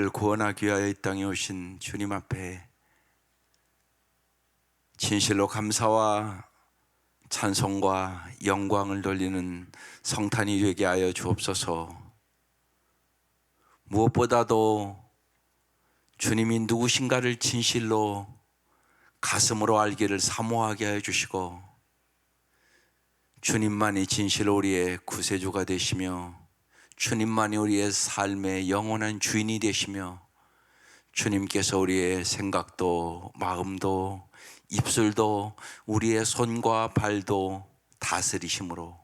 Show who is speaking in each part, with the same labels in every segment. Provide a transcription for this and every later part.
Speaker 1: 구원하기 위하여 이 땅에 오신 주님 앞에 진실로 감사와 찬송과 영광을 돌리는 성탄이 되게 하여 주옵소서. 무엇보다도 주님이 누구신가를 진실로 가슴으로 알기를 사모하게 하여 주시고, 주님만이 진실로 우리의 구세주가 되시며, 주님만이 우리의 삶의 영원한 주인이 되시며, 주님께서 우리의 생각도 마음도 입술도 우리의 손과 발도 다스리심으로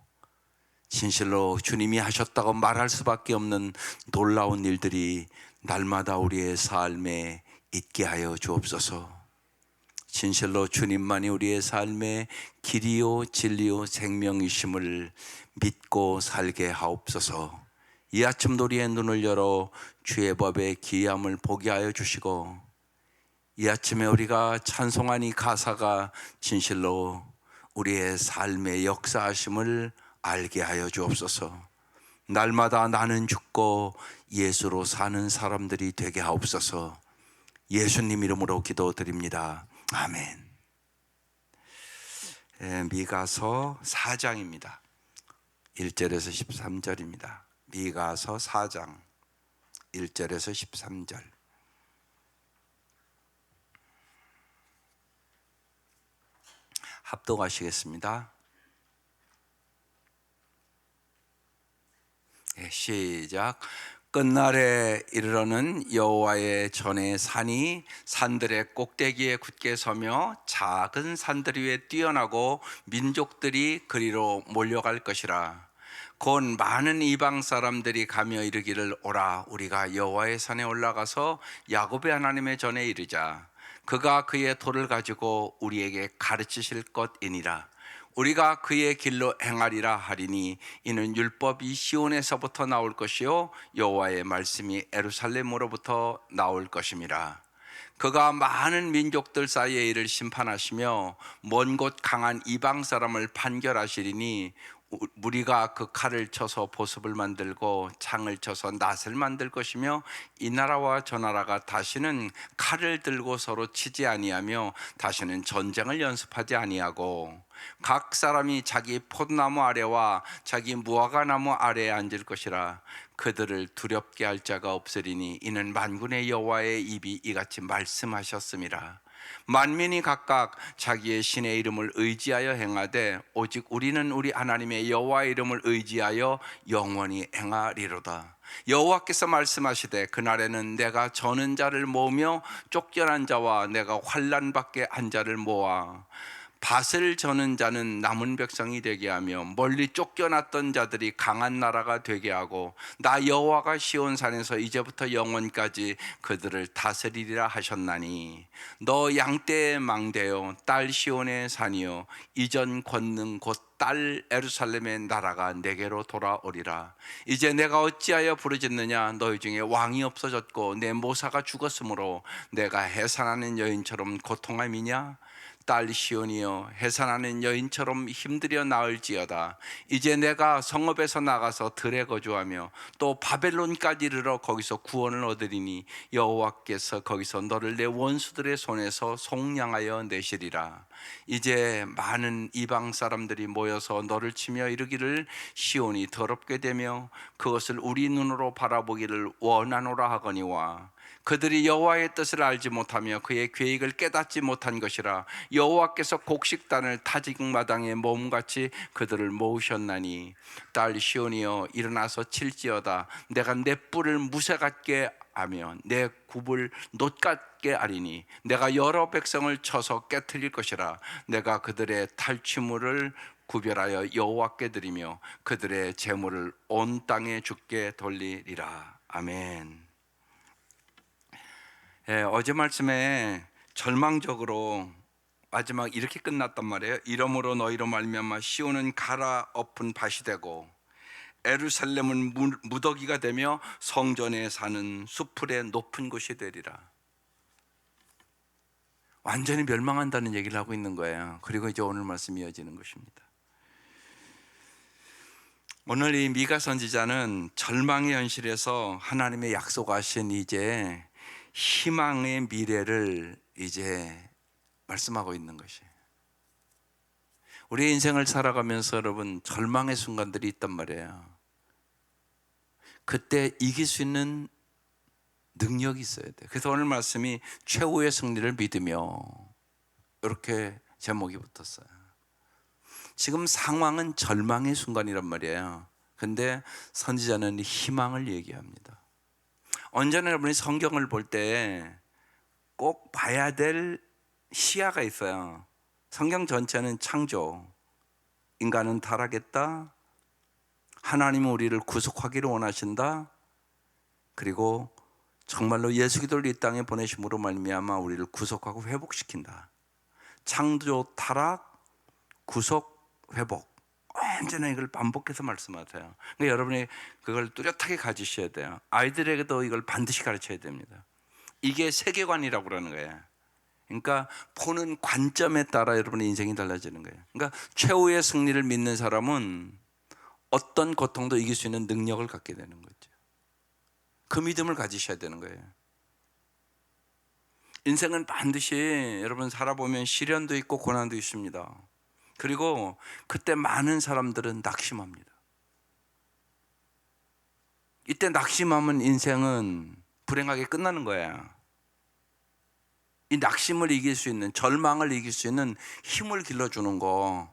Speaker 1: 진실로 주님이 하셨다고 말할 수밖에 없는 놀라운 일들이 날마다 우리의 삶에 있게 하여 주옵소서. 진실로 주님만이 우리의 삶의 길이요 진리요 생명이심을 믿고 살게 하옵소서. 이 아침도 우리의 눈을 열어 주의 법의 기이함을 보게 하여 주시고, 이 아침에 우리가 찬송한 이 가사가 진실로 우리의 삶의 역사하심을 알게 하여 주옵소서. 날마다 나는 죽고 예수로 사는 사람들이 되게 하옵소서. 예수님 이름으로 기도드립니다. 아멘. 미가서 4장입니다. 1절에서 13절입니다. 미가서 4장 1절에서 13절. 합독하시겠습니다. 시작. 끝날에 이르러는 여호와의 전에 산이 산들의 꼭대기에 굳게 서며 작은 산들 위에 뛰어나고 민족들이 그리로 몰려갈 것이라. 곧 많은 이방 사람들이 가며 이르기를, 오라, 우리가 여호와의 산에 올라가서 야곱의 하나님의 전에 이르자. 그가 그의 도를 가지고 우리에게 가르치실 것이니라. 우리가 그의 길로 행하리라 하리니, 이는 율법이 시온에서부터 나올 것이요 여호와의 말씀이 예루살렘으로부터 나올 것임이라. 그가 많은 민족들 사이에 이를 심판하시며 먼 곳 강한 이방 사람을 판결하시리니, 무리가 그 칼을 쳐서 보습을 만들고 창을 쳐서 낫을 만들 것이며, 이 나라와 저 나라가 다시는 칼을 들고 서로 치지 아니하며 다시는 전쟁을 연습하지 아니하고, 각 사람이 자기 포도나무 아래와 자기 무화과나무 아래에 앉을 것이라. 그들을 두렵게 할 자가 없으리니, 이는 만군의 여호와의 입이 이같이 말씀하셨음이라. 만민이 각각 자기의 신의 이름을 의지하여 행하되, 오직 우리는 우리 하나님의 여호와의 이름을 의지하여 영원히 행하리로다. 여호와께서 말씀하시되, 그날에는 내가 저는 자를 모으며 쫓겨난 자와 내가 환난 받게 한 자를 모아 밭을 저는 자는 남은 백성이 되게 하며, 멀리 쫓겨났던 자들이 강한 나라가 되게 하고, 나 여호와가 시온산에서 이제부터 영원까지 그들을 다스리리라 하셨나니, 너 양떼의 망대요 딸 시온의 산이요 이전 권능 곧 딸 예루살렘의 나라가 내게로 돌아오리라. 이제 내가 어찌하여 부르짖느냐? 너희 중에 왕이 없어졌고 내 모사가 죽었으므로 내가 해산하는 여인처럼 고통함이냐? 딸 시온이여, 해산하는 여인처럼 힘들여 나을지어다. 이제 내가 성읍에서 나가서 들에 거주하며 또 바벨론까지 이르러 거기서 구원을 얻으리니, 여호와께서 거기서 너를 내 원수들의 손에서 속량하여 내시리라. 이제 많은 이방 사람들이 모여서 너를 치며 이르기를, 시온이 더럽게 되며 그것을 우리 눈으로 바라보기를 원하노라 하거니와, 그들이 여호와의 뜻을 알지 못하며 그의 계획을 깨닫지 못한 것이라. 여호와께서 곡식단을 타직마당에 모음같이 그들을 모으셨나니, 딸 시온이여, 일어나서 칠지어다. 내가 내 뿔을 무쇠 같게 하며 내 굽을 놋 같게 하리니, 내가 여러 백성을 쳐서 깨트릴 것이라. 내가 그들의 탈취물을 구별하여 여호와께 드리며 그들의 재물을 온 땅에 주께 돌리리라. 아멘. 어제 말씀에 절망적으로 마지막 이렇게 끝났단 말이에요. 이러므로 너희로 말미암아 시온은 갈아엎은 밭이 되고 예루살렘은 무더기가 되며 성전에 사는 수풀의 높은 곳이 되리라. 완전히 멸망한다는 얘기를 하고 있는 거예요. 그리고 이제 오늘 말씀이 이어지는 것입니다. 오늘 이 미가 선지자는 절망의 현실에서 하나님의 약속하신 이제 희망의 미래를 이제 말씀하고 있는 것이에요. 우리 인생을 살아가면서 여러분 절망의 순간들이 있단 말이에요. 그때 이길 수 있는 능력이 있어야 돼요. 그래서 오늘 말씀이 최후의 승리를 믿으며, 이렇게 제목이 붙었어요. 지금 상황은 절망의 순간이란 말이에요. 근데 선지자는 희망을 얘기합니다. 언제나 여러분이 성경을 볼 때 꼭 봐야 될 시야가 있어요. 성경 전체는 창조, 인간은 타락했다, 하나님은 우리를 구속하기를 원하신다, 그리고 정말로 예수 그리스도를 이 땅에 보내심으로 말미암아 우리를 구속하고 회복시킨다. 창조, 타락, 구속, 회복, 언제나 이걸 반복해서 말씀하세요. 그러니까 여러분이 그걸 뚜렷하게 가지셔야 돼요. 아이들에게도 이걸 반드시 가르쳐야 됩니다. 이게 세계관이라고 그러는 거예요. 그러니까 보는 관점에 따라 여러분의 인생이 달라지는 거예요. 그러니까 최후의 승리를 믿는 사람은 어떤 고통도 이길 수 있는 능력을 갖게 되는 거죠. 그 믿음을 가지셔야 되는 거예요. 인생은 반드시 여러분 살아보면 시련도 있고 고난도 있습니다. 그리고 그때 많은 사람들은 낙심합니다. 이때 낙심하면 인생은 불행하게 끝나는 거예요. 이 낙심을 이길 수 있는, 절망을 이길 수 있는 힘을 길러주는 거,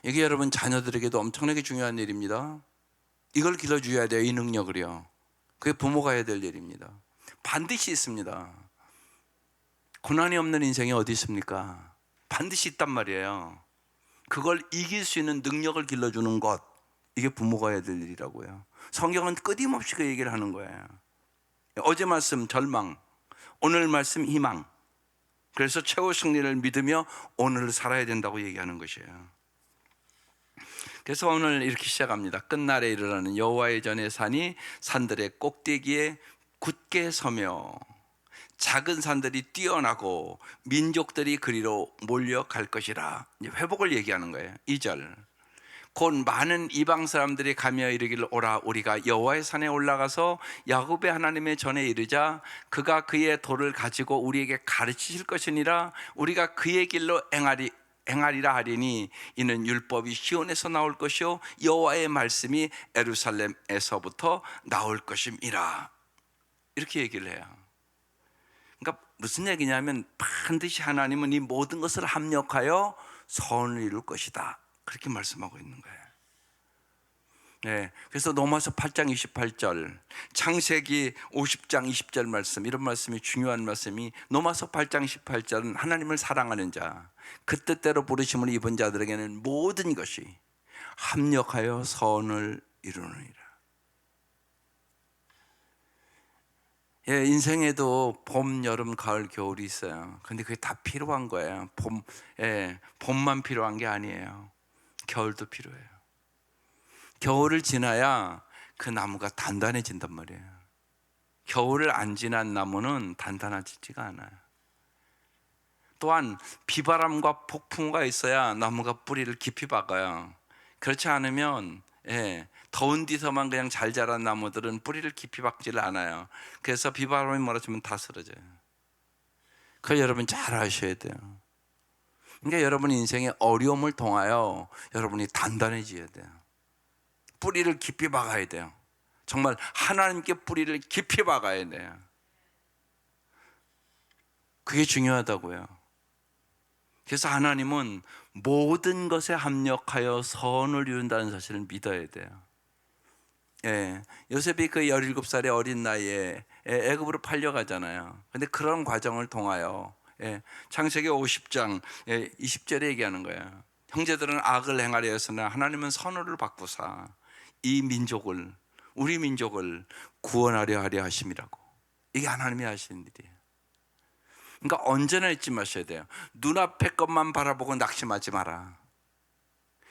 Speaker 1: 이게 여러분 자녀들에게도 엄청나게 중요한 일입니다. 이걸 길러줘야 돼요. 이 능력을요. 그게 부모가 해야 될 일입니다. 반드시 있습니다. 고난이 없는 인생이 어디 있습니까? 반드시 있단 말이에요. 그걸 이길 수 있는 능력을 길러주는 것, 이게 부모가 해야 될 일이라고요. 성경은 끊임없이 그 얘기를 하는 거예요. 어제 말씀 절망, 오늘 말씀 희망. 그래서 최후 승리를 믿으며 오늘을 살아야 된다고 얘기하는 것이에요. 그래서 오늘 이렇게 시작합니다. 끝날에 이르러는 여호와의 전에 산이 산들의 꼭대기에 굳게 서며 작은 산들이 뛰어나고 민족들이 그리로 몰려갈 것이라. 회복을 얘기하는 거예요. 2절. 곧 많은 이방 사람들이 가며 이르기를 오라, 우리가 여호와의 산에 올라가서 야곱의 하나님의 전에 이르자 그가 그의 도를 가지고 우리에게 가르치실 것이니라. 우리가 그의 길로 행하리라 하리니 이는 율법이 시온에서 나올 것이요 여호와의 말씀이 예루살렘에서부터 나올 것임이라. 이렇게 얘기를 해요. 그러니까 무슨 얘기냐면 반드시 하나님은 이 모든 것을 합력하여 선을 이룰 것이다, 그렇게 말씀하고 있는 거예요. 네, 그래서 로마서 8장 28절, 창세기 50장 20절 말씀, 이런 말씀이 중요한 말씀이, 로마서 8장 18절은 하나님을 사랑하는 자, 그 뜻대로 부르심을 입은 자들에게는 모든 것이 합력하여 선을 이루느니라. 예, 인생에도 봄, 여름, 가을, 겨울이 있어요. 근데 그게 다 필요한 거예요. 봄만 필요한 게 아니에요. 겨울도 필요해요. 겨울을 지나야 그 나무가 단단해진단 말이에요. 겨울을 안 지난 나무는 단단해지지가 않아요. 또한 비바람과 폭풍우가 있어야 나무가 뿌리를 깊이 박아요. 그렇지 않으면 더운 데서만 그냥 잘 자란 나무들은 뿌리를 깊이 박지를 않아요. 그래서 비바람이 몰아치면 다 쓰러져요. 그걸 여러분 잘 아셔야 돼요. 그러니까 여러분 인생의 어려움을 통하여 여러분이 단단해져야 돼요. 뿌리를 깊이 박아야 돼요. 정말 하나님께 뿌리를 깊이 박아야 돼요. 그게 중요하다고요. 그래서 하나님은 모든 것에 합력하여 선을 이룬다는 사실을 믿어야 돼요. 요셉이 그 17살의 어린 나이에 애굽으로 팔려가잖아요. 근데 그런 과정을 통하여 창세기 50장 20절에 얘기하는 거예요. 형제들은 악을 행하려 했으나 하나님은 선을 바꾸사 이 민족을, 우리 민족을 구원하려 하려 하심이라고. 이게 하나님이 하시는 일이에요. 그러니까 언제나 잊지 마셔야 돼요. 눈앞의 것만 바라보고 낙심하지 마라.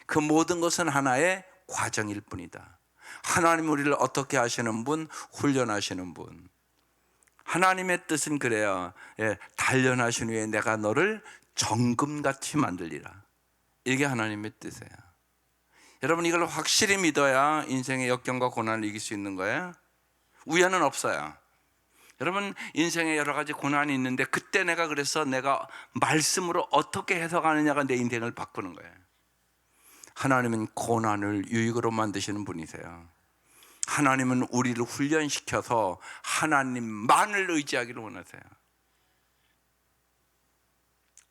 Speaker 1: 그 모든 것은 하나의 과정일 뿐이다. 하나님 우리를 어떻게 하시는 분, 훈련하시는 분. 하나님의 뜻은 그래요. 단련하신 후에 내가 너를 정금같이 만들리라. 이게 하나님의 뜻이에요. 여러분 이걸 확실히 믿어야 인생의 역경과 고난을 이길 수 있는 거예요. 우연은 없어요. 여러분 인생에 여러 가지 고난이 있는데 그때 내가 그래서 내가 말씀으로 어떻게 해석하느냐가 내 인생을 바꾸는 거예요. 하나님은 고난을 유익으로 만드시는 분이세요. 하나님은 우리를 훈련시켜서 하나님만을 의지하기를 원하세요.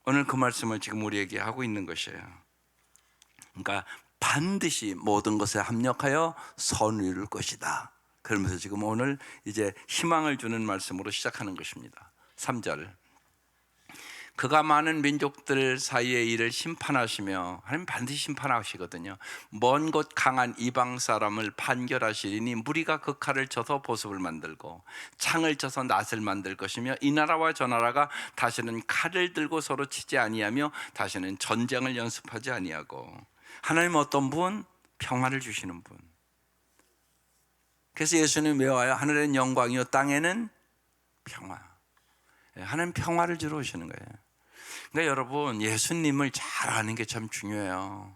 Speaker 1: 오늘 그 말씀을 지금 우리에게 하고 있는 것이에요. 그러니까 반드시 모든 것에 합력하여 선을 이룰 것이다. 그러면서 지금 오늘 이제 희망을 주는 말씀으로 시작하는 것입니다. 3절. 그가 많은 민족들 사이의 일을 심판하시며, 하나님 반드시 심판하시거든요. 먼 곳 강한 이방 사람을 판결하시리니 무리가 그 칼을 쳐서 보습을 만들고 창을 쳐서 낫을 만들 것이며 이 나라와 저 나라가 다시는 칼을 들고 서로 치지 아니하며 다시는 전쟁을 연습하지 아니하고. 하나님 어떤 분? 평화를 주시는 분. 그래서 예수님 외워요. 하늘엔 영광이요 땅에는 평화. 하나님 평화를 주러 오시는 거예요. 그러니까 여러분 예수님을 잘 아는 게 참 중요해요.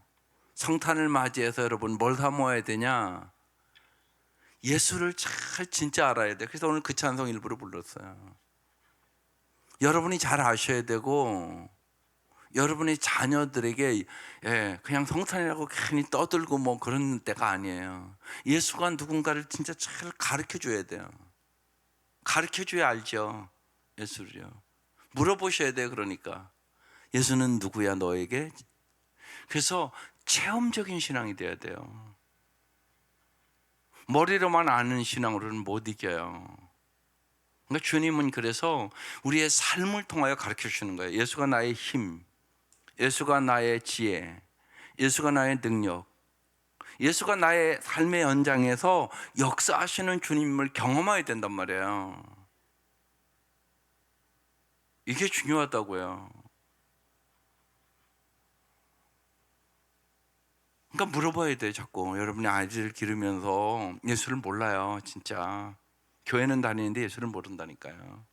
Speaker 1: 성탄을 맞이해서 여러분 뭘 사모해야 되냐? 예수를 잘 진짜 알아야 돼. 그래서 오늘 그 찬송 일부러 불렀어요. 여러분이 잘 아셔야 되고 여러분의 자녀들에게 그냥 성탄이라고 괜히 떠들고 뭐 그런 때가 아니에요. 예수가 누군가를 진짜 잘 가르쳐 줘야 돼요. 가르쳐 줘야 알죠. 예수를요. 물어보셔야 돼요. 그러니까 예수는 누구야 너에게? 그래서 체험적인 신앙이 돼야 돼요. 머리로만 아는 신앙으로는 못 이겨요. 그러니까 주님은 그래서 우리의 삶을 통하여 가르쳐 주시는 거예요. 예수가 나의 힘, 예수가 나의 지혜, 예수가 나의 능력, 예수가 나의 삶의 연장에서 역사하시는 주님을 경험해야 된단 말이에요. 이게 중요하다고요. 그러니까 물어봐야 돼요. 자꾸 여러분이 아이들 기르면서 예수를 몰라요. 진짜 교회는 다니는데 예수를 모른다니까요.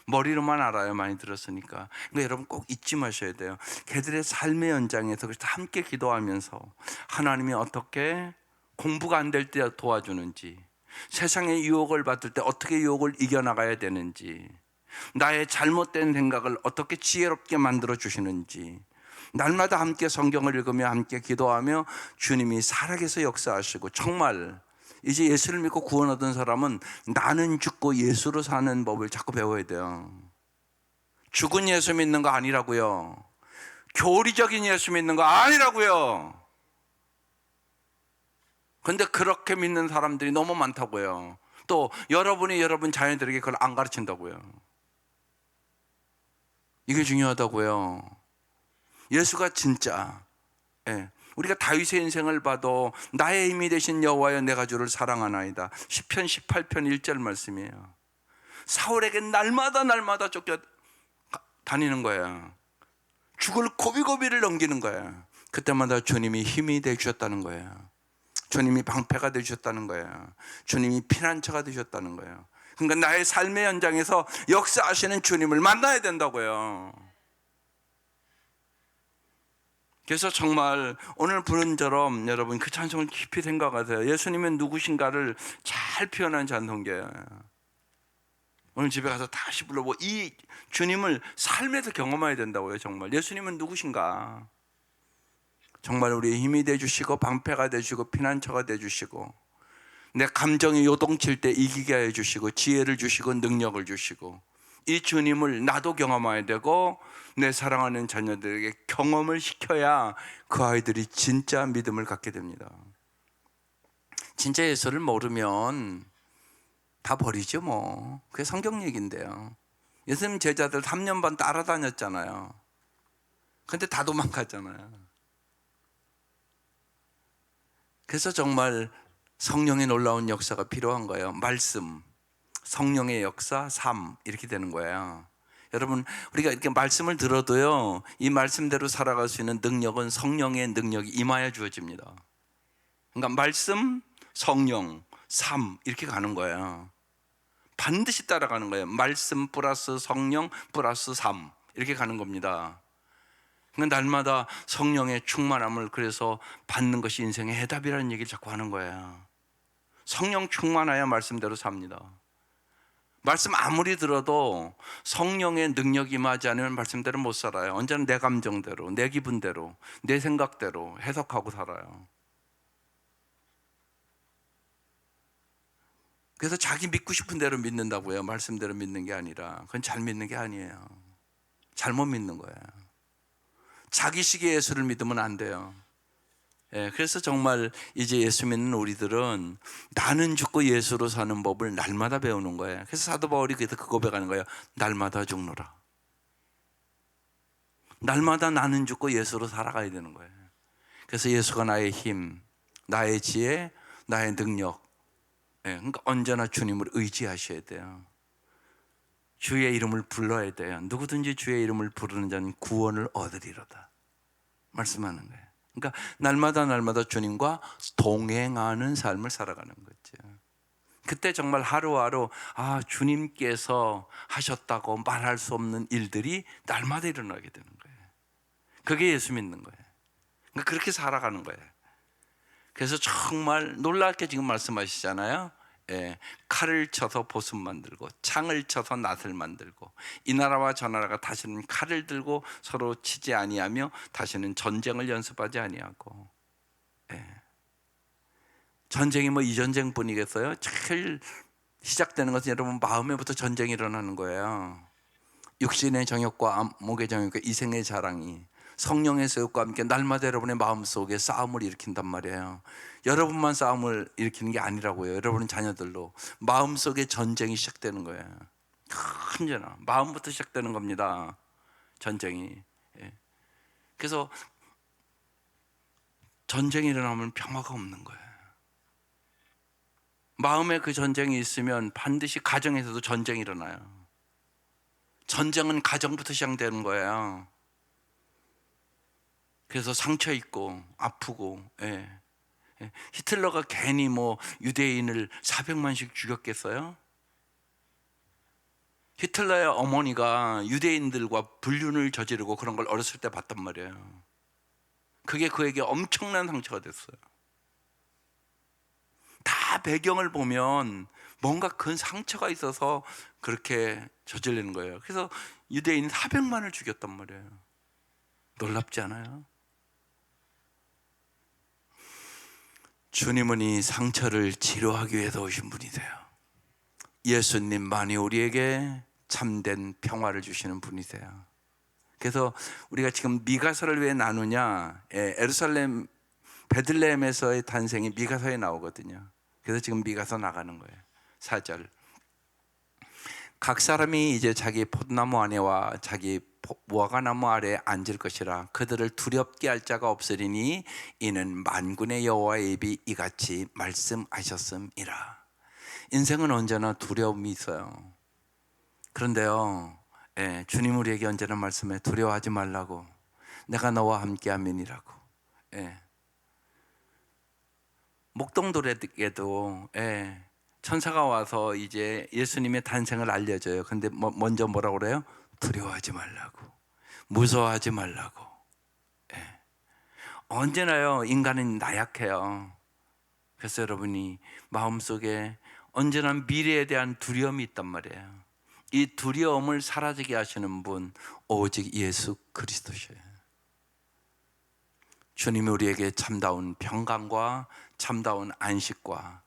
Speaker 1: 머리로만 알아요. 많이 들었으니까. 그러니까 여러분 꼭 잊지 마셔야 돼요. 걔들의 삶의 연장에서 함께 기도하면서 하나님이 어떻게 공부가 안 될 때 도와주는지, 세상의 유혹을 받을 때 어떻게 유혹을 이겨나가야 되는지, 나의 잘못된 생각을 어떻게 지혜롭게 만들어 주시는지, 날마다 함께 성경을 읽으며 함께 기도하며 주님이 살아계서 역사하시고, 정말 이제 예수를 믿고 구원 얻은 사람은 나는 죽고 예수로 사는 법을 자꾸 배워야 돼요. 죽은 예수 믿는 거 아니라고요. 교리적인 예수 믿는 거 아니라고요. 그런데 그렇게 믿는 사람들이 너무 많다고요. 또 여러분이 여러분 자녀들에게 그걸 안 가르친다고요. 이게 중요하다고요. 예수가 진짜 우리가 다윗의 인생을 봐도 나의 힘이 되신 여호와여 내가 주를 사랑하나이다. 시편 18편 1절 말씀이에요. 사울에게 날마다 쫓겨 다니는 거야. 죽을 고비고비를 넘기는 거야. 그때마다 주님이 힘이 되주셨다는 거야. 주님이 방패가 되주셨다는 거야. 주님이 피난처가 되셨다는 거예요. 그러니까 나의 삶의 현장에서 역사하시는 주님을 만나야 된다고요. 그래서 정말 오늘 부른처럼 여러분 그 찬송을 깊이 생각하세요. 예수님은 누구신가를 잘 표현한 찬송이에요. 오늘 집에 가서 다시 불러보고 이 주님을 삶에서 경험해야 된다고요. 정말 예수님은 누구신가? 정말 우리의 힘이 되주시고 방패가 되주시고 피난처가 되주시고 내 감정이 요동칠 때 이기게 해주시고 지혜를 주시고 능력을 주시고 이 주님을 나도 경험해야 되고 내 사랑하는 자녀들에게 경험을 시켜야 그 아이들이 진짜 믿음을 갖게 됩니다. 진짜 예수를 모르면 다 버리죠 뭐. 그게 성경 얘기인데요. 예수님 제자들 3년 반 따라다녔잖아요. 근데 다 도망갔잖아요. 그래서 정말 성령의 놀라운 역사가 필요한 거예요. 말씀, 성령의 역사, 삶 이렇게 되는 거예요. 여러분 우리가 이렇게 말씀을 들어도요 이 말씀대로 살아갈 수 있는 능력은 성령의 능력이 임하여 주어집니다. 그러니까 말씀, 성령, 삶 이렇게 가는 거예요. 반드시 따라가는 거예요. 말씀 플러스 성령 플러스 삶 이렇게 가는 겁니다. 그러니까 날마다 성령의 충만함을 그래서 받는 것이 인생의 해답이라는 얘기를 자꾸 하는 거예요. 성령 충만해야 말씀대로 삽니다. 말씀 아무리 들어도 성령의 능력이 임하지 않으면 말씀대로 못 살아요. 언제나 내 감정대로, 내 기분대로, 내 생각대로 해석하고 살아요. 그래서 자기 믿고 싶은 대로 믿는다고요. 말씀대로 믿는 게 아니라. 그건 잘 믿는 게 아니에요. 잘못 믿는 거예요. 자기식의 예수를 믿으면 안 돼요. 그래서 정말 이제 예수 믿는 우리들은 나는 죽고 예수로 사는 법을 날마다 배우는 거예요. 그래서 사도 바울이 그래서 그 고백하는 거예요. 날마다 죽노라. 날마다 나는 죽고 예수로 살아가야 되는 거예요. 그래서 예수가 나의 힘, 나의 지혜, 나의 능력. 그러니까 언제나 주님을 의지하셔야 돼요. 주의 이름을 불러야 돼요. 누구든지 주의 이름을 부르는 자는 구원을 얻으리로다 말씀하는 거예요. 그러니까 날마다 주님과 동행하는 삶을 살아가는 거죠. 그때 정말 하루하루 주님께서 하셨다고 말할 수 없는 일들이 날마다 일어나게 되는 거예요. 그게 예수 믿는 거예요. 그러니까 그렇게 살아가는 거예요. 그래서 정말 놀랍게 지금 말씀하시잖아요. 칼을 쳐서 보습 만들고 창을 쳐서 낫을 만들고 이 나라와 저 나라가 다시는 칼을 들고 서로 치지 아니하며 다시는 전쟁을 연습하지 아니하고. 전쟁이 뭐 이 전쟁뿐이겠어요? 제일 시작되는 것은 여러분 마음에부터 전쟁이 일어나는 거예요. 육신의 정욕과 암목의 정욕과 이생의 자랑이 성령의 세욕과 함께 날마다 여러분의 마음속에 싸움을 일으킨단 말이에요. 여러분만 싸움을 일으키는 게 아니라고요. 여러분은 자녀들로 마음속에 전쟁이 시작되는 거예요. 언제나 마음부터 시작되는 겁니다. 전쟁이. 그래서 전쟁이 일어나면 평화가 없는 거예요. 마음에 그 전쟁이 있으면 반드시 가정에서도 전쟁이 일어나요. 전쟁은 가정부터 시작되는 거예요. 그래서 상처 있고 아프고. 히틀러가 괜히 뭐 유대인을 400만씩 죽였겠어요? 히틀러의 어머니가 유대인들과 불륜을 저지르고 그런 걸 어렸을 때 봤단 말이에요. 그게 그에게 엄청난 상처가 됐어요. 다 배경을 보면 뭔가 큰 상처가 있어서 그렇게 저지르는 거예요. 그래서 유대인 400만을 죽였단 말이에요. 놀랍지 않아요? 주님은 이 상처를 치료하기 위해서 오신 분이세요. 예수님만이 우리에게 참된 평화를 주시는 분이세요. 그래서 우리가 지금 미가서를 왜 나누냐? 예루살렘 베들레헴에서의 탄생이 미가서에 나오거든요. 그래서 지금 미가서 나가는 거예요. 4절. 각 사람이 이제 자기 포도나무 안에와 자기 무화과나무 아래에 앉을 것이라 그들을 두렵게 할 자가 없으리니 이는 만군의 여호와의 입이 이같이 말씀하셨음이라. 인생은 언제나 두려움이 있어요. 그런데요, 주님 우리에게 언제나 말씀해 두려워하지 말라고. 내가 너와 함께함이니라고. 목동돌에게도 천사가 와서 이제 예수님의 탄생을 알려줘요. 근데 먼저 뭐라고 그래요? 두려워하지 말라고, 무서워하지 말라고. 언제나요 인간은 나약해요. 그래서 여러분이 마음속에 언제나 미래에 대한 두려움이 있단 말이에요. 이 두려움을 사라지게 하시는 분 오직 예수 그리스도셔요. 주님이 우리에게 참다운 평강과 참다운 안식과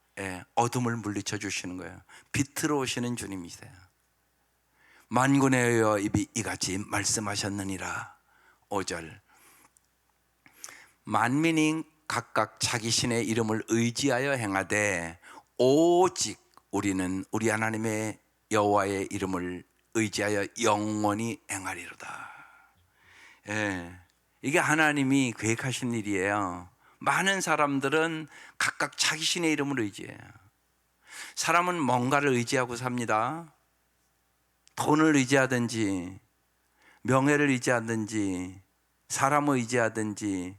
Speaker 1: 어둠을 물리쳐 주시는 거예요. 빛으로 오시는 주님이세요. 만군의 여호와 입이 이같이 말씀하셨느니라. 5절. 만민이 각각 자기 신의 이름을 의지하여 행하되 오직 우리는 우리 하나님의 여호와의 이름을 의지하여 영원히 행하리로다. 이게 하나님이 계획하신 일이에요. 많은 사람들은 각각 자기 신의 이름을 의지해요. 사람은 뭔가를 의지하고 삽니다. 돈을 의지하든지 명예를 의지하든지 사람을 의지하든지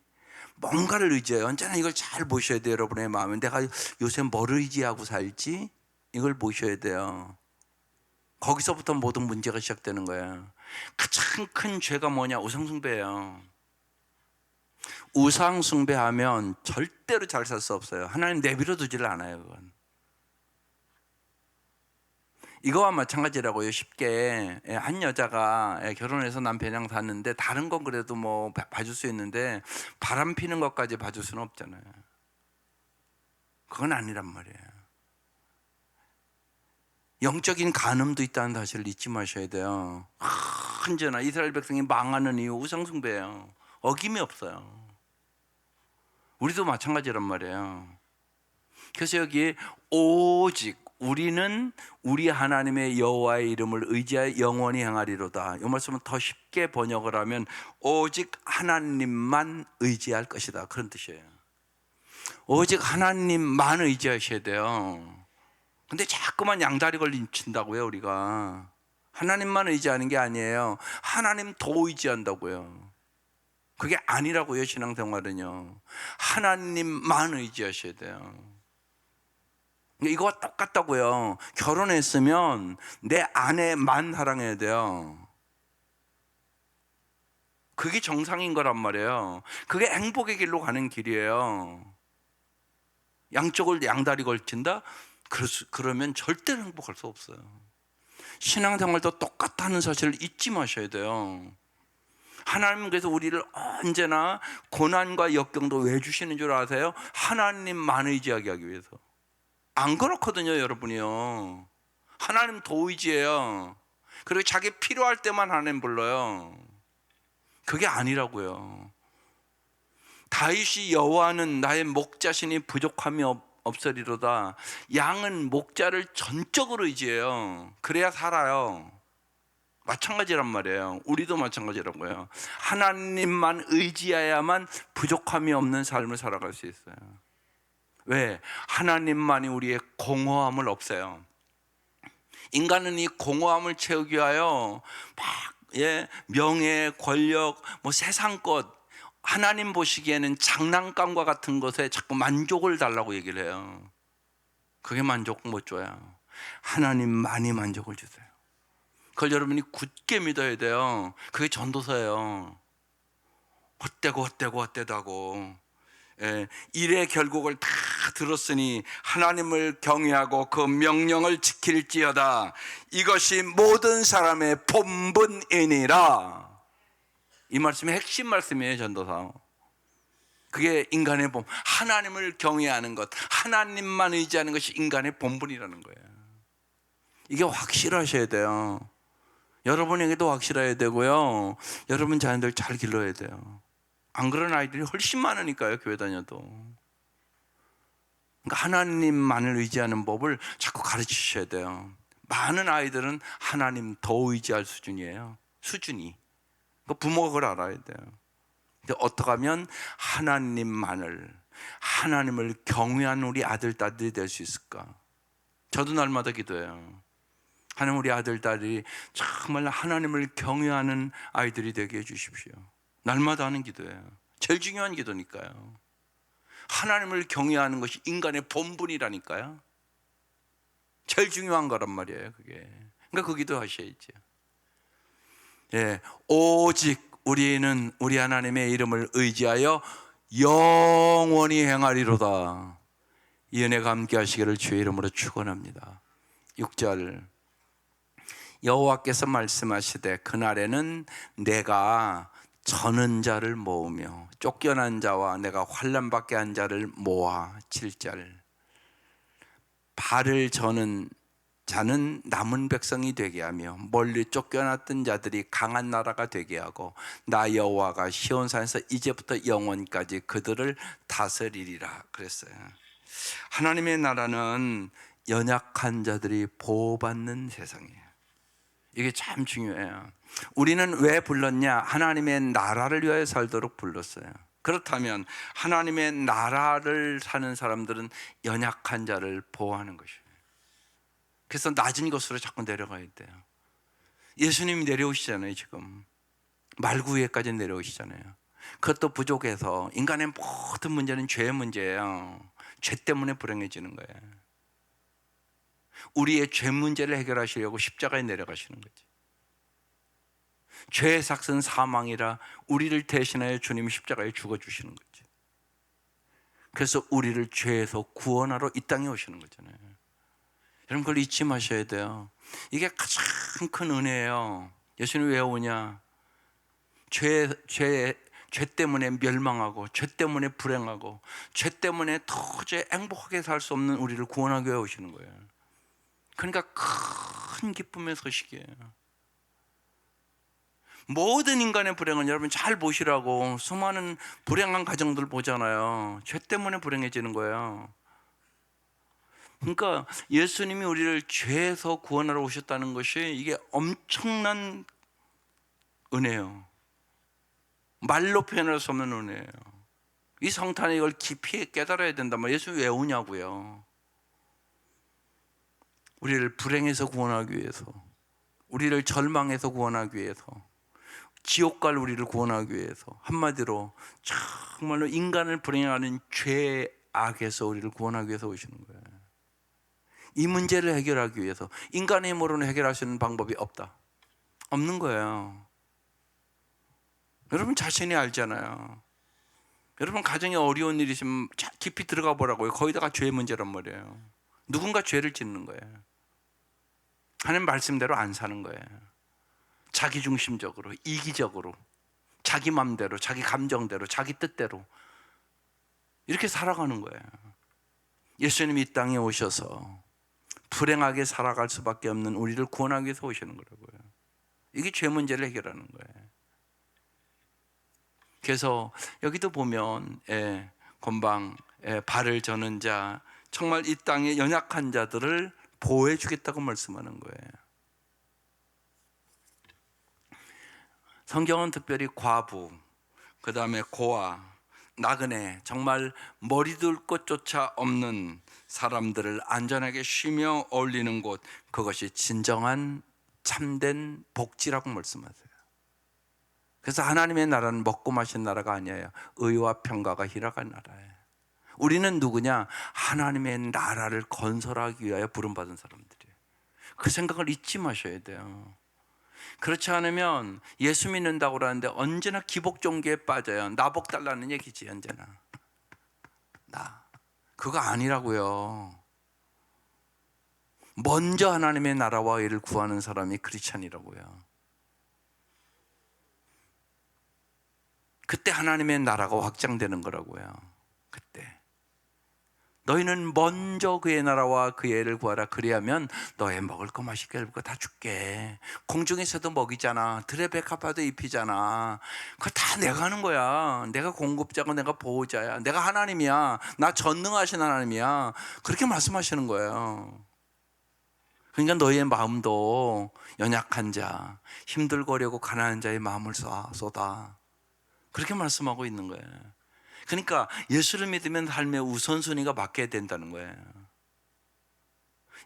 Speaker 1: 뭔가를 의지해요. 언제나 이걸 잘 보셔야 돼요. 여러분의 마음에 내가 요새 뭘 의지하고 살지? 이걸 보셔야 돼요. 거기서부터 모든 문제가 시작되는 거예요. 가장 큰 죄가 뭐냐? 우상숭배예요. 우상 숭배하면 절대로 잘 살 수 없어요. 하나님 내버려 두지를 않아요. 그건. 이거와 마찬가지라고요. 쉽게 한 여자가 결혼해서 남편이랑 샀는데 다른 건 그래도 뭐 봐줄 수 있는데 바람 피는 것까지 봐줄 수는 없잖아요. 그건 아니란 말이에요. 영적인 간음도 있다는 사실을 잊지 마셔야 돼요. 언제나 이스라엘 백성이 망하는 이유 우상 숭배예요. 어김이 없어요. 우리도 마찬가지란 말이에요. 그래서 여기 오직 우리는 우리 하나님의 여호와의 이름을 의지하여 영원히 행하리로다. 이 말씀은 더 쉽게 번역을 하면 오직 하나님만 의지할 것이다, 그런 뜻이에요. 오직 하나님만 의지하셔야 돼요. 근데 자꾸만 양다리 걸린다고요. 우리가 하나님만 의지하는 게 아니에요. 하나님 더 의지한다고요. 그게 아니라고요. 신앙생활은요, 하나님만 의지하셔야 돼요. 이거와 똑같다고요. 결혼했으면 내 아내만 사랑해야 돼요. 그게 정상인 거란 말이에요. 그게 행복의 길로 가는 길이에요. 양쪽을 양다리 걸친다? 그러면 절대로 행복할 수 없어요. 신앙생활도 똑같다는 사실을 잊지 마셔야 돼요. 하나님은 그래서 우리를 언제나 고난과 역경도 왜 주시는 줄 아세요? 하나님만 의지하게 하기 위해서. 안 그렇거든요, 여러분이요. 하나님 더 의지해요. 그리고 자기 필요할 때만 하나님 불러요. 그게 아니라고요. 다윗이 여호와는 나의 목자시니 부족함이 없으리로다. 양은 목자를 전적으로 의지해요. 그래야 살아요. 마찬가지란 말이에요. 우리도 마찬가지라고요. 하나님만 의지해야만 부족함이 없는 삶을 살아갈 수 있어요. 왜? 하나님만이 우리의 공허함을 없애요. 인간은 이 공허함을 채우기 위하여 명예, 권력, 세상 것, 하나님 보시기에는 장난감과 같은 것에 자꾸 만족을 달라고 얘기를 해요. 그게 만족 못 줘요. 하나님만이 만족을 주세요. 그걸 여러분이 굳게 믿어야 돼요. 그게 전도서예요. 헛되고 하고. 일의 결국을 다 들었으니 하나님을 경외하고 그 명령을 지킬지어다. 이것이 모든 사람의 본분이니라. 이 말씀이 핵심 말씀이에요. 전도서. 그게 인간의 본, 하나님을 경외하는 것, 하나님만 의지하는 것이 인간의 본분이라는 거예요. 이게 확실하셔야 돼요. 여러분에게도 확실해야 되고요, 여러분 자녀들 잘 길러야 돼요. 안 그런 아이들이 훨씬 많으니까요, 교회 다녀도. 그러니까 하나님만을 의지하는 법을 자꾸 가르치셔야 돼요. 많은 아이들은 하나님 더 의지할 수준이에요. 수준이. 부모가 그걸 알아야 돼요. 근데 어떻게 하면 하나님을 경외하는 우리 아들, 딸들이 될 수 있을까? 저도 날마다 기도해요. 하나님, 우리 아들, 딸이 정말 하나님을 경외하는 아이들이 되게 해주십시오. 날마다 하는 기도예요. 제일 중요한 기도니까요. 하나님을 경외하는 것이 인간의 본분이라니까요. 제일 중요한 거란 말이에요, 그게. 그러니까 그 기도 하셔야죠. 오직 우리는 우리 하나님의 이름을 의지하여 영원히 행하리로다. 이 은혜가 함께 하시기를 주의 이름으로 축원합니다. 6절, 여호와께서 말씀하시되 그날에는 내가 저는 자를 모으며 쫓겨난 자와 내가 환난 받게 한 자를 모아. 7절, 발을 저는 자는 남은 백성이 되게 하며 멀리 쫓겨났던 자들이 강한 나라가 되게 하고 나 여호와가 시온산에서 이제부터 영원까지 그들을 다스리리라 그랬어요. 하나님의 나라는 연약한 자들이 보호받는 세상이에요. 이게 참 중요해요. 우리는 왜 불렀냐? 하나님의 나라를 위하여 살도록 불렀어요. 그렇다면 하나님의 나라를 사는 사람들은 연약한 자를 보호하는 것이에요. 그래서 낮은 곳으로 자꾸 내려가야 돼요. 예수님이 내려오시잖아요. 지금 말구 위에까지 내려오시잖아요. 그것도 부족해서. 인간의 모든 문제는 죄의 문제예요. 죄 때문에 불행해지는 거예요. 우리의 죄 문제를 해결하시려고 십자가에 내려가시는 거지. 죄의 삭은 사망이라 우리를 대신하여 주님이 십자가에 죽어주시는 거지. 그래서 우리를 죄에서 구원하러 이 땅에 오시는 거잖아요. 여러분 그걸 잊지 마셔야 돼요. 이게 가장 큰 은혜예요. 예수님이 왜 오냐? 죄 때문에 멸망하고 죄 때문에 불행하고 죄 때문에 도저히 행복하게 살 수 없는 우리를 구원하기 위해 오시는 거예요. 그러니까 큰 기쁨의 소식이에요. 모든 인간의 불행은 여러분 잘 보시라고 수많은 불행한 가정들 보잖아요. 죄 때문에 불행해지는 거예요. 그러니까 예수님이 우리를 죄에서 구원하러 오셨다는 것이 이게 엄청난 은혜예요. 말로 표현할 수 없는 은혜예요. 이 성탄에 이걸 깊이 깨달아야 된단 말이에요. 예수님이 왜 오냐고요. 우리를 불행해서 구원하기 위해서, 우리를 절망해서 구원하기 위해서, 지옥 갈 우리를 구원하기 위해서, 한마디로 정말로 인간을 불행하는 죄 악에서 우리를 구원하기 위해서 오시는 거예요. 이 문제를 해결하기 위해서. 인간의 힘으로는 해결할 수 있는 방법이 없는 거예요. 여러분 자신이 알잖아요. 여러분 가정에 어려운 일이 있으면 깊이 들어가 보라고요. 거의 다가 죄의 문제란 말이에요. 누군가 죄를 짓는 거예요. 하나님 말씀대로 안 사는 거예요. 자기중심적으로, 이기적으로, 자기 맘대로, 자기 감정대로, 자기 뜻대로 이렇게 살아가는 거예요. 예수님이 이 땅에 오셔서 불행하게 살아갈 수밖에 없는 우리를 구원하기 위해서 오시는 거라고요. 이게 죄 문제를 해결하는 거예요. 그래서 여기도 보면 건방 발을 저는 자, 정말 이 땅의 연약한 자들을 보호해 주겠다고 말씀하는 거예요. 성경은 특별히 과부, 그 다음에 고아, 나그네, 정말 머리 둘 곳조차 없는 사람들을 안전하게 쉬며 어울리는 곳, 그것이 진정한 참된 복지라고 말씀하세요. 그래서 하나님의 나라는 먹고 마신 나라가 아니에요. 의와 평가가 희락한 나라예요. 우리는 누구냐? 하나님의 나라를 건설하기 위하여 부름받은 사람들이에요. 그 생각을 잊지 마셔야 돼요. 그렇지 않으면 예수 믿는다고 그러는데 언제나 기복 종교에 빠져요. 나복 달라는 얘기지 언제나. 그거 아니라고요. 먼저 하나님의 나라와 의를 구하는 사람이 크리스찬이라고요. 그때 하나님의 나라가 확장되는 거라고요. 그때 너희는 먼저 그의 나라와 그의 의를 구하라. 그리하면 너의 먹을 거 마실 거 입을 거 다 줄게. 공중에서도 먹이잖아. 들의 백합화도 입히잖아. 그거 다 내가 하는 거야. 내가 공급자고 내가 보호자야. 내가 하나님이야. 나 전능하신 하나님이야. 그렇게 말씀하시는 거예요. 그러니까 너희의 마음도 연약한 자, 힘들거려고 가난한 자의 마음을 쏟아. 그렇게 말씀하고 있는 거예요. 그러니까 예수를 믿으면 삶의 우선순위가 바뀌어야 된다는 거예요.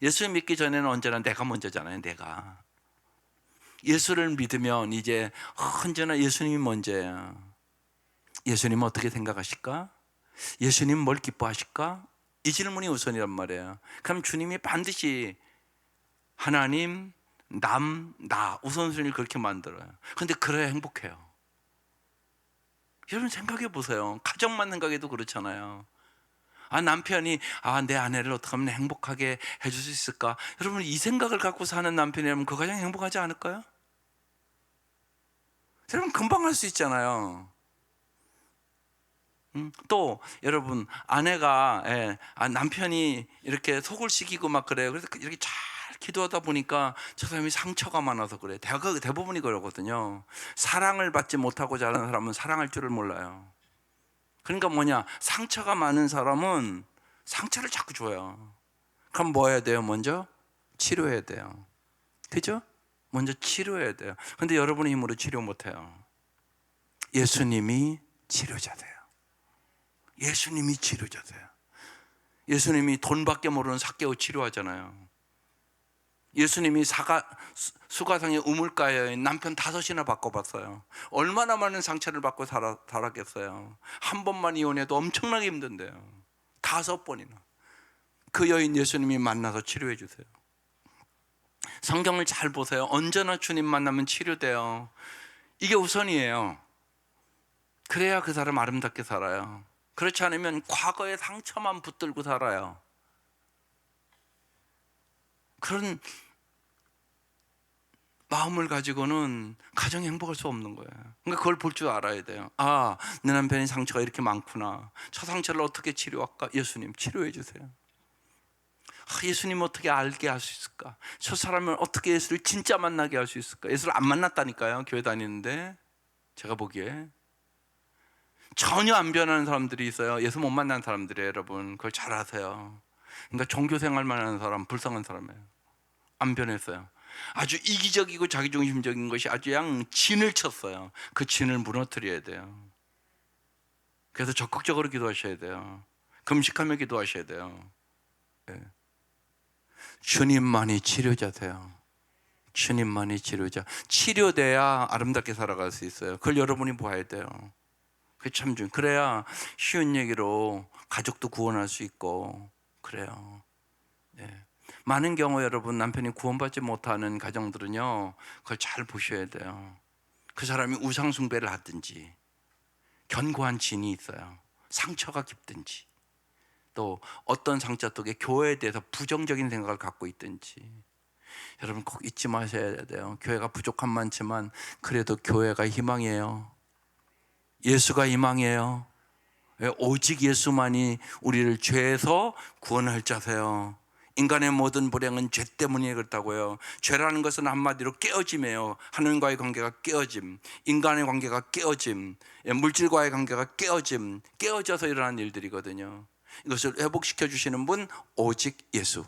Speaker 1: 예수를 믿기 전에는 언제나 내가 먼저잖아요. 내가. 예수를 믿으면 이제 언제나 예수님이 먼저예요. 예수님 어떻게 생각하실까? 예수님 뭘 기뻐하실까? 이 질문이 우선이란 말이에요. 그럼 주님이 반드시 하나님, 나 우선순위를 그렇게 만들어요. 그런데 그래야 행복해요. 여러분 생각해 보세요. 가정만 생각해도 그렇잖아요. 남편이 내 아내를 어떻게 하면 행복하게 해줄 수 있을까? 여러분 이 생각을 갖고 사는 남편이라면 그 가장 행복하지 않을까요? 여러분 금방 할 수 있잖아요. 또 여러분 아내가 남편이 이렇게 속을 시키고 막 그래요. 그래서 이렇게 잘 기도하다 보니까 저 사람이 상처가 많아서 그래. 대부분이 그러거든요. 사랑을 받지 못하고 자란 사람은 사랑할 줄을 몰라요. 그러니까 뭐냐? 상처가 많은 사람은 상처를 자꾸 줘요. 그럼 뭐 해야 돼요? 먼저 치료해야 돼요. 그죠? 먼저 치료해야 돼요. 근데 여러분의 힘으로 치료 못해요. 예수님이 치료자세요. 예수님이 치료자세요. 예수님이 돈밖에 모르는 삭개오 치료하잖아요. 예수님이 수가상의 우물가에 남편 5이나 바꿔봤어요. 얼마나 많은 상처를 받고 살았겠어요. 한 번만 이혼해도 엄청나게 힘든데요. 5번이나. 그 여인 예수님이 만나서 치료해 주세요. 성경을 잘 보세요. 언제나 주님 만나면 치료돼요. 이게 우선이에요. 그래야 그 사람 아름답게 살아요. 그렇지 않으면 과거의 상처만 붙들고 살아요. 그런 마음을 가지고는 가정이 행복할 수 없는 거예요. 그러니까 그걸 볼 줄 알아야 돼요. 아, 내 남편이 상처가 이렇게 많구나. 저 상처를 어떻게 치료할까? 예수님 치료해 주세요. 아, 예수님 어떻게 알게 할 수 있을까? 저 사람을 어떻게 예수를 진짜 만나게 할 수 있을까? 예수를 안 만났다니까요. 교회 다니는데 제가 보기에 전혀 안 변하는 사람들이 있어요. 예수 못 만난 사람들이에요. 여러분 그걸 잘 아세요. 그러니까 종교 생활만 하는 사람 불쌍한 사람이에요. 안 변했어요. 아주 이기적이고 자기중심적인 것이 아주 그냥 진을 쳤어요. 그 진을 무너뜨려야 돼요. 그래서 적극적으로 기도하셔야 돼요. 금식하며 기도하셔야 돼요. 네. 주님만이 치료자세요. 주님만이 치료자. 치료돼야 아름답게 살아갈 수 있어요. 그걸 여러분이 봐야 돼요. 그게 참 중요해요. 그래야 쉬운 얘기로 가족도 구원할 수 있고 그래요. 네. 많은 경우 여러분 남편이 구원받지 못하는 가정들은요, 그걸 잘 보셔야 돼요. 그 사람이 우상 숭배를 하든지 견고한 진이 있어요. 상처가 깊든지 또 어떤 상처 속에 교회에 대해서 부정적인 생각을 갖고 있든지. 여러분 꼭 잊지 마셔야 돼요. 교회가 부족한 많지만 그래도 교회가 희망이에요. 예수가 희망이에요. 오직 예수만이 우리를 죄에서 구원할 자세요. 인간의 모든 불행은 죄 때문에 그렇다고요. 죄라는 것은 한마디로 깨어짐이에요. 하나님과의 관계가 깨어짐, 인간의 관계가 깨어짐, 물질과의 관계가 깨어짐, 깨어져서 일어나는 일들이거든요. 이것을 회복시켜 주시는 분 오직 예수.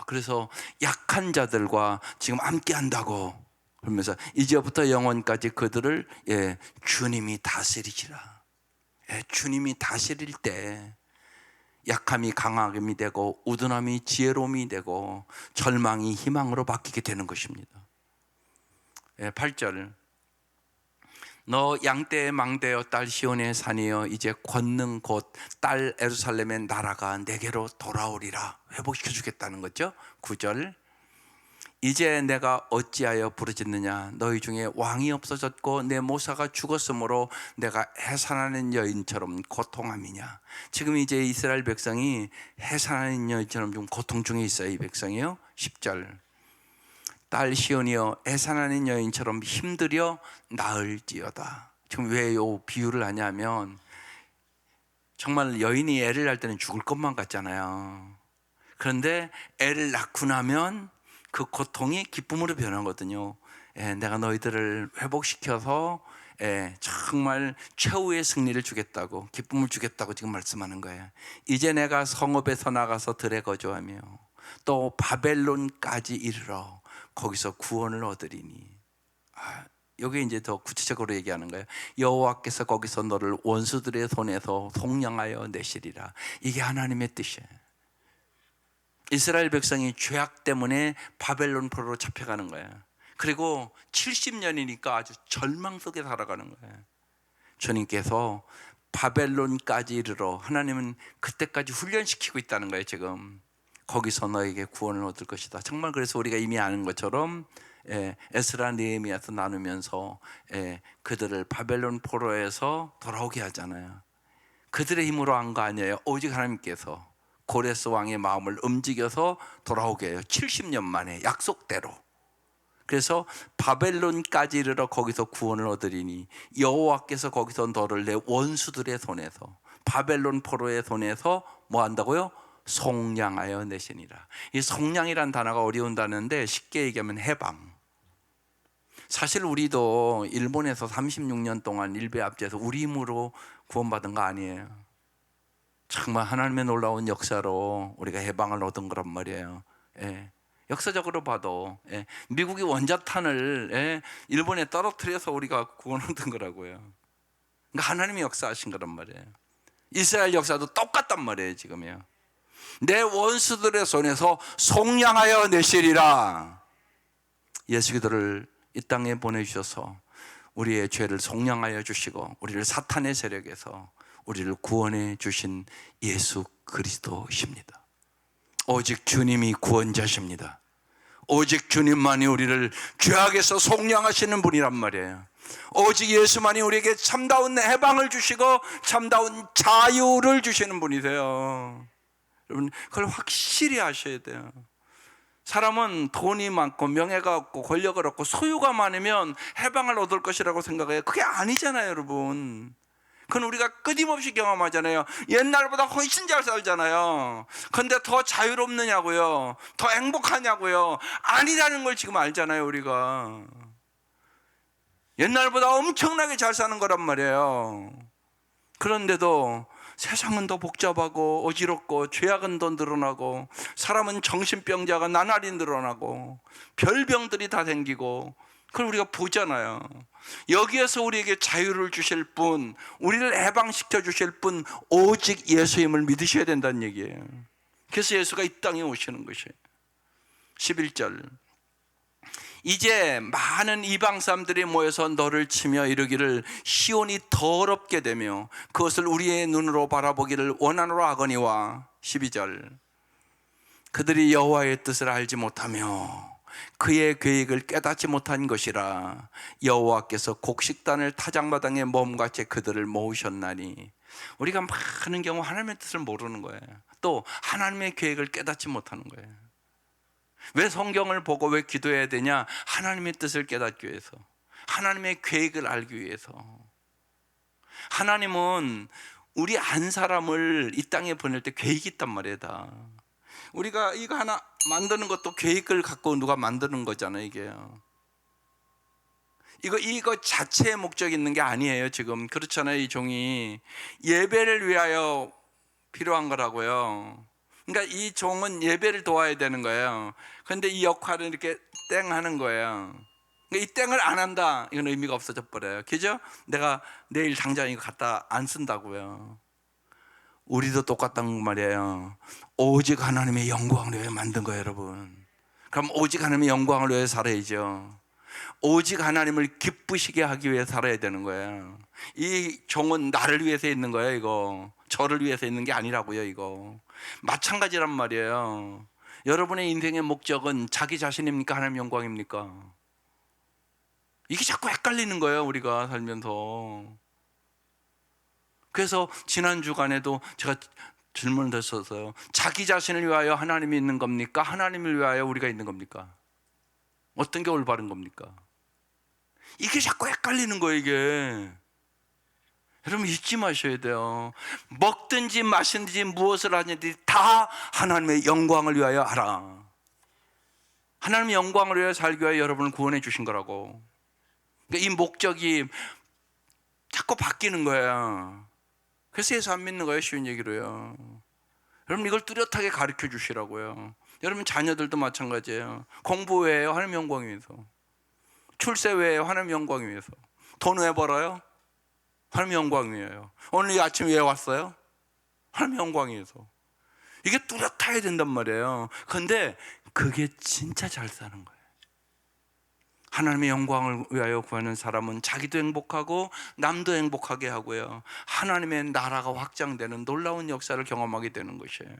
Speaker 1: 그래서 약한 자들과 지금 함께 한다고 그러면서 이제부터 영원까지 그들을 주님이 다스리시라. 주님이 다스릴 때 약함이 강함이 되고 우둔함이 지혜로움이 되고 절망이 희망으로 바뀌게 되는 것입니다. 8절 너 양떼의 망대여 딸 시온의 산이여 이제 권능 곧 딸 예루살렘의 나라가 내게로 돌아오리라. 회복시켜 주겠다는 거죠. 9절 이제 내가 어찌하여 부르짖느냐 너희 중에 왕이 없어졌고 내 모사가 죽었으므로 내가 해산하는 여인처럼 고통함이냐. 지금 이제 이스라엘 백성이 해산하는 여인처럼 좀 고통 중에 있어요. 이 백성이요. 10절 딸 시온이여 해산하는 여인처럼 힘들여 나을지어다. 지금 왜 이 비유를 하냐면 정말 여인이 애를 낳을 때는 죽을 것만 같잖아요. 그런데 애를 낳고 나면 그 고통이 기쁨으로 변하거든요. 내가 너희들을 회복시켜서 정말 최후의 승리를 주겠다고, 기쁨을 주겠다고 지금 말씀하는 거예요. 이제 내가 성읍에서 나가서 들에 거주하며 또 바벨론까지 이르러 거기서 구원을 얻으리니. 여기 이제 더 구체적으로 얘기하는 거예요. 여호와께서 거기서 너를 원수들의 손에서 속량하여 내시리라. 이게 하나님의 뜻이에요. 이스라엘 백성이 죄악 때문에 바벨론 포로로 잡혀가는 거예요. 그리고 70년이니까 아주 절망 속에 살아가는 거예요. 주님께서 바벨론까지 이르러 하나님은 그때까지 훈련시키고 있다는 거예요. 지금 거기서 너에게 구원을 얻을 것이다. 정말 그래서 우리가 이미 아는 것처럼 에스라 느헤미야서 나누면서 그들을 바벨론 포로에서 돌아오게 하잖아요. 그들의 힘으로 한 거 아니에요. 오직 하나님께서 고레스 왕의 마음을 움직여서 돌아오게 해요. 70년 만에 약속대로. 그래서 바벨론까지 이르러 거기서 구원을 얻으리니 여호와께서 거기서 너를 내 원수들의 손에서 바벨론 포로의 손에서 뭐 한다고요? 속량하여 내시니라. 이 속량이란 단어가 어려운다는데 쉽게 얘기하면 해방. 사실 우리도 일본에서 36년 동안 일베 압제에서 우리 힘으로 구원받은 거 아니에요. 정말 하나님의 놀라운 역사로 우리가 해방을 얻은 거란 말이에요. 역사적으로 봐도 미국이 원자탄을 일본에 떨어뜨려서 우리가 구원 얻은 거라고요. 그러니까 하나님이 역사하신 거란 말이에요. 이스라엘 역사도 똑같단 말이에요. 지금요. 내 원수들의 손에서 속량하여 내시리라. 예수 그리스도를 이 땅에 보내주셔서 우리의 죄를 속량하여 주시고 우리를 사탄의 세력에서 우리를 구원해 주신 예수 그리스도십니다. 오직 주님이 구원자십니다. 오직 주님만이 우리를 죄악에서 속량하시는 분이란 말이에요. 오직 예수만이 우리에게 참다운 해방을 주시고 참다운 자유를 주시는 분이세요. 여러분, 그걸 확실히 아셔야 돼요. 사람은 돈이 많고 명예가 없고 권력을 얻고 소유가 많으면 해방을 얻을 것이라고 생각해요. 그게 아니잖아요, 여러분. 그건 우리가 끊임없이 경험하잖아요. 옛날보다 훨씬 잘 살잖아요. 그런데 더 자유롭느냐고요? 더 행복하냐고요? 아니라는 걸 지금 알잖아요, 우리가. 옛날보다 엄청나게 잘 사는 거란 말이에요. 그런데도 세상은 더 복잡하고 어지럽고 죄악은 더 늘어나고 사람은 정신병자가 나날이 늘어나고 별병들이 다 생기고 그걸 우리가 보잖아요. 여기에서 우리에게 자유를 주실 분, 우리를 해방시켜 주실 분 오직 예수임을 믿으셔야 된다는 얘기예요. 그래서 예수가 이 땅에 오시는 것이에요. 11절, 이제 많은 이방 사람들이 모여서 너를 치며 이르기를 시온이 더럽게 되며 그것을 우리의 눈으로 바라보기를 원하노라 하거니와. 12절, 그들이 여호와의 뜻을 알지 못하며 그의 계획을 깨닫지 못한 것이라 여호와께서 곡식단을 타작마당에 몸같이 그들을 모으셨나니. 우리가 많은 경우 하나님의 뜻을 모르는 거예요. 또 하나님의 계획을 깨닫지 못하는 거예요. 왜 성경을 보고 왜 기도해야 되냐? 하나님의 뜻을 깨닫기 위해서, 하나님의 계획을 알기 위해서. 하나님은 우리 안 사람을 이 땅에 보낼 때 계획이 있단 말이에요. 다 우리가 이거 하나 만드는 것도 계획을 갖고 누가 만드는 거잖아요. 이게요. 이거 자체의 목적이 있는 게 아니에요. 지금 그렇잖아요. 이 종이 예배를 위하여 필요한 거라고요. 그러니까 이 종은 예배를 도와야 되는 거예요. 그런데 이 역할을 이렇게 땡 하는 거예요. 그러니까 이 땡을 안 한다, 이건 의미가 없어져 버려요. 그죠? 내가 내일 당장 이거 갖다 안 쓴다고요. 우리도 똑같단 말이에요. 오직 하나님의 영광을 위해 만든 거예요, 여러분. 그럼 오직 하나님의 영광을 위해 살아야죠. 오직 하나님을 기쁘시게 하기 위해 살아야 되는 거예요. 이 종은 나를 위해서 있는 거예요. 이거 저를 위해서 있는 게 아니라고요. 이거 마찬가지란 말이에요. 여러분의 인생의 목적은 자기 자신입니까? 하나님 영광입니까? 이게 자꾸 헷갈리는 거예요, 우리가 살면서. 그래서 지난 주간에도 제가 질문을 했었어요. 자기 자신을 위하여 하나님이 있는 겁니까? 하나님을 위하여 우리가 있는 겁니까? 어떤 게 올바른 겁니까? 이게 자꾸 헷갈리는 거예요, 이게. 여러분 잊지 마셔야 돼요. 먹든지 마시든지 무엇을 하든지 다 하나님의 영광을 위하여 하라. 하나님의 영광을 위하여 살기 위하여 여러분을 구원해 주신 거라고. 그러니까 이 목적이 자꾸 바뀌는 거예요. 그래서 예수 안 믿는 거예요, 쉬운 얘기로요. 여러분 이걸 뚜렷하게 가르쳐 주시라고요. 여러분 자녀들도 마찬가지예요. 공부 왜요? 하나님 영광 위해서. 출세 왜요? 하나님 영광 위해서. 돈 왜 벌어요? 하나님 영광 위해요. 오늘 이 아침 왜 왔어요? 하나님 영광 위해서. 이게 뚜렷해야 된단 말이에요. 그런데 그게 진짜 잘 사는 거예요. 하나님의 영광을 위하여 구하는 사람은 자기도 행복하고 남도 행복하게 하고요, 하나님의 나라가 확장되는 놀라운 역사를 경험하게 되는 것이에요.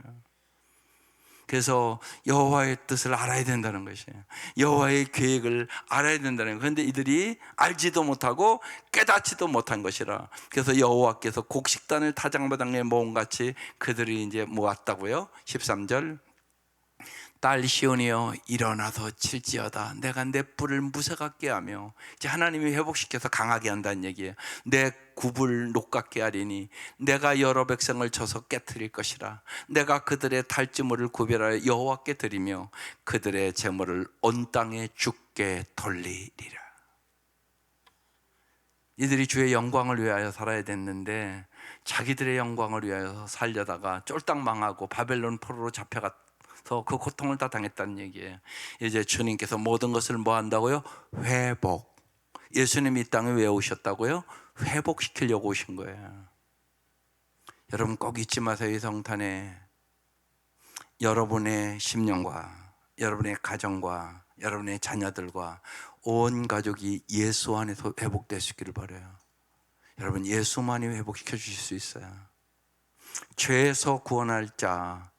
Speaker 1: 그래서 여호와의 뜻을 알아야 된다는 것이에요. 여호와의 계획을 알아야 된다는 거예요. 그런데 이들이 알지도 못하고 깨닫지도 못한 것이라. 그래서 여호와께서 곡식단을 타작마당에 모음같이 그들이 이제 모았다고요. 13절, 딸 시온이여 일어나서 칠지어다. 내가 내 뿔을 무쇠같게 하며, 이제 하나님이 회복시켜서 강하게 한다는 얘기예요. 내 굽을 녹같게 하리니 내가 여러 백성을 쳐서 깨트릴 것이라. 내가 그들의 탈지물을 구별하여 여호와께 드리며 그들의 재물을 온 땅에 주께 돌리리라. 이들이 주의 영광을 위하여 살아야 됐는데 자기들의 영광을 위하여 살려다가 쫄딱 망하고 바벨론 포로로 잡혀갔다. 그 고통을 다 당했다는 얘기예요. 이제 주님께서 모든 것을 뭐 한다고요? 회복. 예수님이 이 땅에 왜 오셨다고요? 회복시키려고 오신 거예요. 여러분 꼭 잊지 마세요. 이 성탄에 여러분의 심령과 여러분의 가정과 여러분의 자녀들과 온 가족이 예수 안에서 회복되시기를 바라요. 여러분 예수만이 회복시켜 주실 수 있어요. 죄에서 구원할 자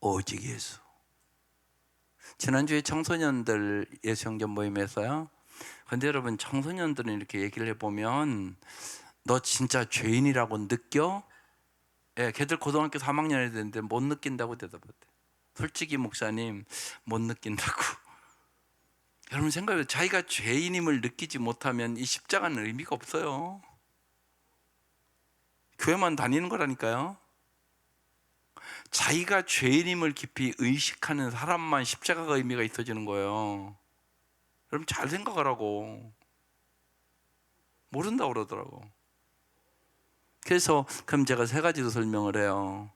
Speaker 1: 오직 예수. 지난주에 청소년들 예수영전 모임에서요. 근데 여러분, 청소년들은 이렇게 얘기를 해보면 너 진짜 죄인이라고 느껴? 예, 걔들 고등학교 3학년이 됐는데 못 느낀다고 대답했대. 솔직히 목사님, 못 느낀다고. 여러분 생각해, 자기가 죄인임을 느끼지 못하면 이 십자가는 의미가 없어요. 교회만 다니는 거라니까요. 자기가 죄인임을 깊이 의식하는 사람만 십자가가 의미가 있어지는 거예요. 여러분 잘 생각하라고. 모른다고 그러더라고. 그래서 그럼 제가 세 가지로 설명을 해요.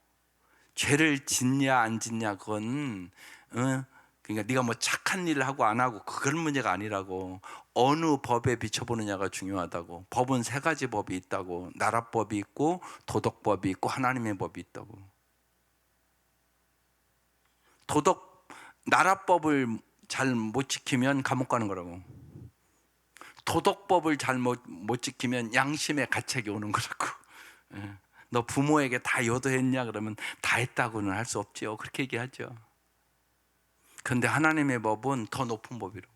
Speaker 1: 죄를 짓냐 안 짓냐 그건 그러니까 네가 뭐 착한 일을 하고 안 하고 그런 문제가 아니라고. 어느 법에 비춰보느냐가 중요하다고. 법은 세 가지 법이 있다고. 나라법이 있고 도덕법이 있고 하나님의 법이 있다고. 나라법을 잘 못 지키면 감옥 가는 거라고. 도덕법을 잘 못 지키면 양심의 가책이 오는 거라고. 너 부모에게 다 효도했냐 그러면 다 했다고는 할 수 없지요. 그렇게 얘기하죠. 그런데 하나님의 법은 더 높은 법이라고.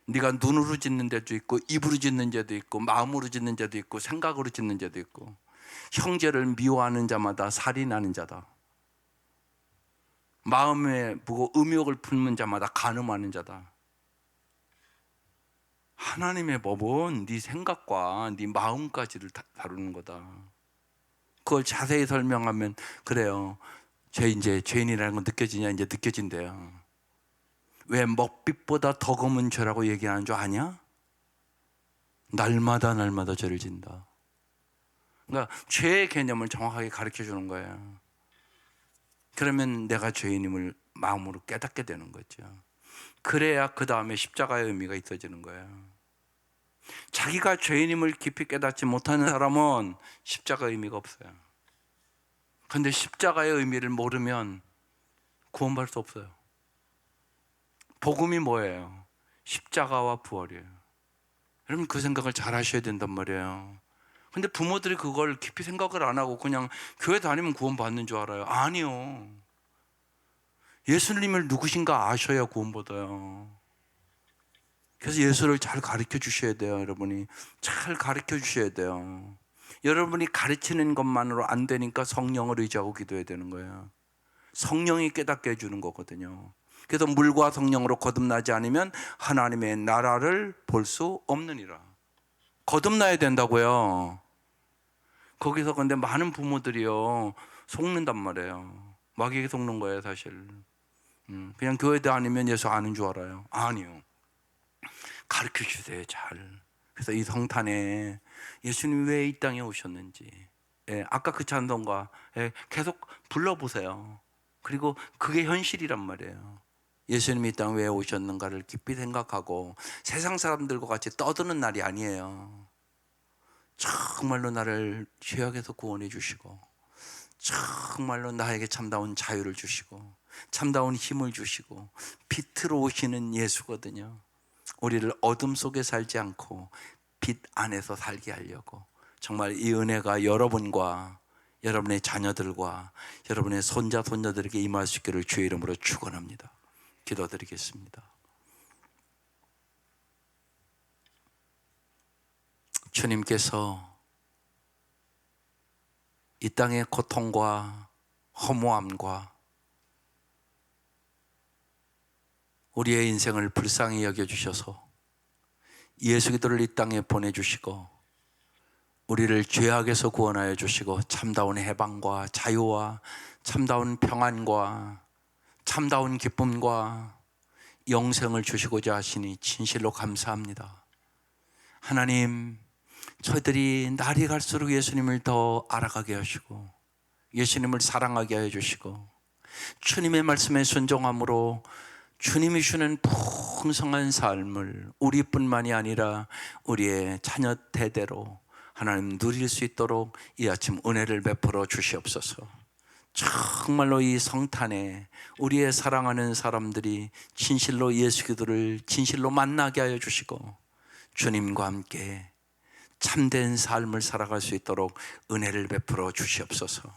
Speaker 1: 네가 눈으로 짓는 죄도 있고 입으로 짓는 죄도 있고 마음으로 짓는 죄도 있고 생각으로 짓는 죄도 있고 형제를 미워하는 자마다 살인하는 자다. 마음에 보고 음욕을 품는 자마다 간음하는 자다. 하나님의 법은 네 생각과 네 마음까지를 다루는 거다. 그걸 자세히 설명하면 그래요. 이제 죄인이라는 건 느껴지냐? 이제 느껴진대요. 왜 먹빛보다 더 검은 죄라고 얘기하는 줄 아냐? 날마다 죄를 진다. 그러니까 죄의 개념을 정확하게 가르쳐 주는 거예요. 그러면 내가 죄인임을 마음으로 깨닫게 되는 거죠. 그래야 그 다음에 십자가의 의미가 있어지는 거예요. 자기가 죄인임을 깊이 깨닫지 못하는 사람은 십자가의 의미가 없어요. 그런데 십자가의 의미를 모르면 구원받을 수 없어요. 복음이 뭐예요? 십자가와 부활이에요. 여러분 그 생각을 잘 하셔야 된단 말이에요. 근데 부모들이 그걸 깊이 생각을 안 하고 그냥 교회 다니면 구원받는 줄 알아요. 아니요. 예수님을 누구신가 아셔야 구원받아요. 그래서 예수를 잘 가르쳐 주셔야 돼요. 여러분이 잘 가르쳐 주셔야 돼요. 여러분이 가르치는 것만으로 안 되니까 성령을 의지하고 기도해야 되는 거예요. 성령이 깨닫게 해주는 거거든요. 그래서 물과 성령으로 거듭나지 않으면 하나님의 나라를 볼 수 없느니라. 거듭나야 된다고요. 거기서 근데 많은 부모들이요 속는단 말이에요. 마귀에게 속는 거예요 사실. 그냥 교회 다니면 예수 아는 줄 알아요. 아니요. 가르쳐 주세요 잘. 그래서 이 성탄에 예수님이 왜 이 땅에 오셨는지, 아까 그 찬송가 계속 불러보세요. 그리고 그게 현실이란 말이에요. 예수님이 이 땅에 왜 오셨는가를 깊이 생각하고 세상 사람들과 같이 떠드는 날이 아니에요. 정말로 나를 죄악에서 구원해 주시고 정말로 나에게 참다운 자유를 주시고 참다운 힘을 주시고 빛으로 오시는 예수거든요. 우리를 어둠 속에 살지 않고 빛 안에서 살게 하려고 정말 이 은혜가 여러분과 여러분의 자녀들과 여러분의 손자 손녀들에게 임할 수 있기를 주의 이름으로 축원합니다. 기도드리겠습니다. 주님께서 이 땅의 고통과 허무함과 우리의 인생을 불쌍히 여겨주셔서 예수 그리스도를 이 땅에 보내주시고 우리를 죄악에서 구원하여 주시고 참다운 해방과 자유와 참다운 평안과 참다운 기쁨과 영생을 주시고자 하시니 진실로 감사합니다. 하나님, 저희들이 날이 갈수록 예수님을 더 알아가게 하시고 예수님을 사랑하게 해 주시고 주님의 말씀에 순종함으로 주님이 주는 풍성한 삶을 우리뿐만이 아니라 우리의 자녀 대대로 하나님 누릴 수 있도록 이 아침 은혜를 베풀어 주시옵소서. 정말로 이 성탄에 우리의 사랑하는 사람들이 진실로 예수 그리스도를 진실로 만나게 하여 주시고 주님과 함께 참된 삶을 살아갈 수 있도록 은혜를 베풀어 주시옵소서.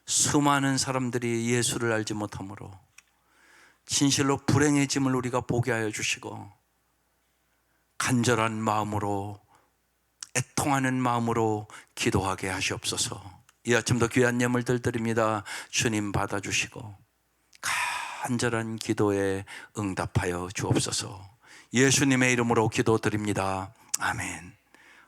Speaker 1: 수많은 사람들이 예수를 알지 못하므로 진실로 불행해짐을 우리가 보게 하여 주시고 간절한 마음으로 애통하는 마음으로 기도하게 하시옵소서. 이 아침도 귀한 예물들 드립니다. 주님 받아주시고 간절한 기도에 응답하여 주옵소서. 예수님의 이름으로 기도드립니다. 아멘.